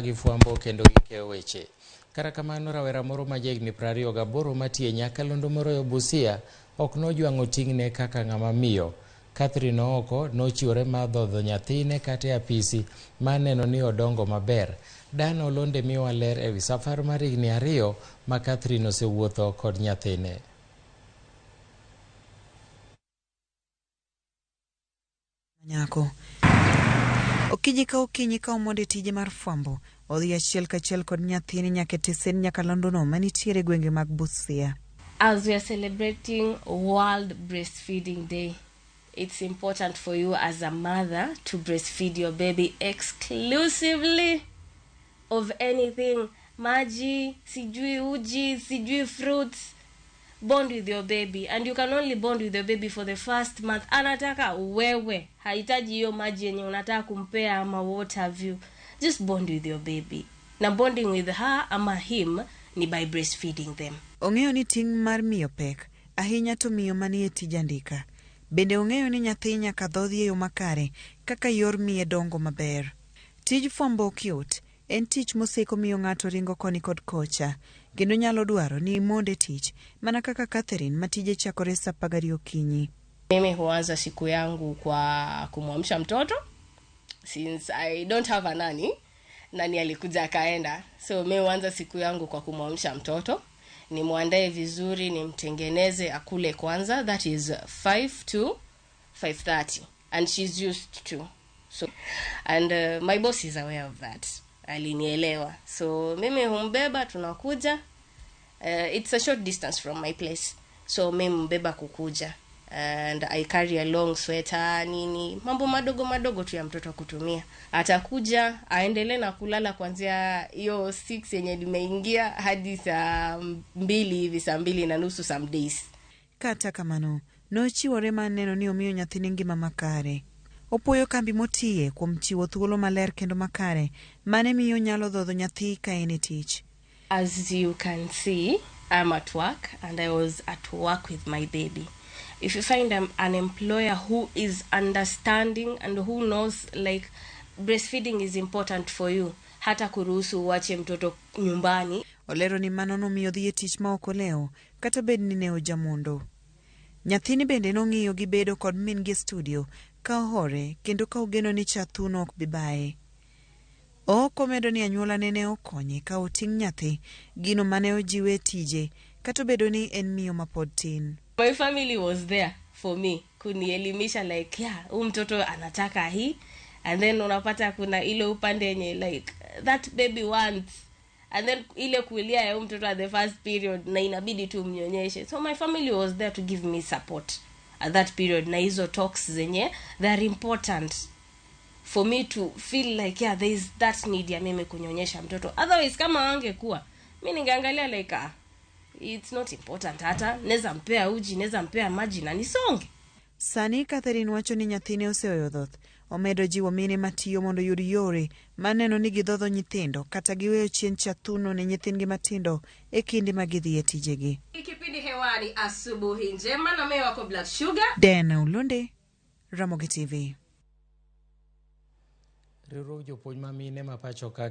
gifuambo kendo gikeyo weche. Kata kamano, rawera moro ma jahigni 28 matie Nyakalondo moro Busia ok nojwang'o ting'ne kaka ng'ama miyo. Catherine Oko nochiwore mar dhodho nyathine kata apisi ma neno ni odongo maber. Dan Olonde miwa ler ewi safar mar higni 2 ma Catherine osewuotho kod nyathine. Nyako okiji ka omonde tije mar fwambo odhi achiel kachiel kod nyathini nyaka tesen Nyakalondo no manitiere gwenge mag Busia. As we are celebrating World Breastfeeding Day, it's important for you as a mother to breastfeed your baby exclusively of anything. Maji, sijui uji, sijui fruits. Bond with your baby, and you can only bond with your baby for the first month. Anataka wewe, haitaji hiyo maji yenye unataka kumpea ama what have you. Just bond with your baby. Na bonding with her ama him ni by breastfeeding them. Ong'eyo ni ting' mar miyo pek, ahinya to miyo manie tij andika. Bende ong'eyo ni nyathi nyaka dhodhi e yo makare kaka yor miye dongo maber. Tij fwambo ok en tich moseko miyo ng'ato ringo koni kod kocha, kendo nyalo dwaro ni imonde tich, mana kaka Catherine matije chakore saa 10 okinyi. Mimi huanza siku yangu kwa kumwamsha mtoto, since I don't have a nanny. Nani alikuja akaenda, so mimi huanza siku yangu kwa kumwamsha mtoto, nimwandae vizuri, nimtengeneze akule kwanza. That is 5 to 5:30, and she's used to. So and my boss is aware of that. Alinielewa. So mimi humbeba, tunakuja. It's a short distance from my place. So mimi humbeba kukuja. And I carry a long sweater, nini. Mambo madogo tu ya mtoto kutumia. Atakuja, aendelee na kulala kuanzia hiyo 6 yenye nimeingia hadi saa 2 hivi, saa 2:30 some days. Kata kamano, nochiwore mar neno ni omiyo nyathine ngima makare. Opoyo kambi motiye kuom chiwo thuolo maler kendo makare mane miyo nyalo dhodho nyathi ka en tich. As you can see, I'm at work and I was at work with my baby. If you find an employer who is understanding and who knows like breastfeeding is important for you, hata kuruhusu uache mtoto nyumbani. Olero ni mano nomiyo dhi e tich ma ok olewo kata bed ni ne ojamondo. Nyathini bende nong'iyo gi bedo kod min gi studio ka ohore kendo ka ogeno ni chathuno ok bibaye. Komedo ni anyuola ne okonye ka oting' nyathi gino mane ojiwe tije kata bedo ni en miyo mapod tin. My family was there for me kunielimisha like mtoto anataka hii, and then unapata kuna ile upande yenye like that baby wants, and then ile kulia ya mtoto at the first period na inabidi tu mnyonyeshe. So my family was there to give me support at that period, na hizo talks zenye they are important for me to feel like there is that need ya mimi kunyonyesha mtoto. Otherwise kama wangekuwa mimi ningeangalia like it's not important, hata neza mpea uji, neza mpea maji na nisonge. Sani Catherine wacho ni nyathine oseweyo dhoth. Omedo jiwo mine matiyo mondo yud yore maneno ni gidhodho nyithindo kata giweyo chien chathuno ne nyithindgi matindo e kinde ma gidhi e tijegi. Kipindi hewani asubuhi njema na mimi wako Black Sugar. Dana Ulunde, Ramogi TV. Riwruok jopuonj ma mine ma pacho ka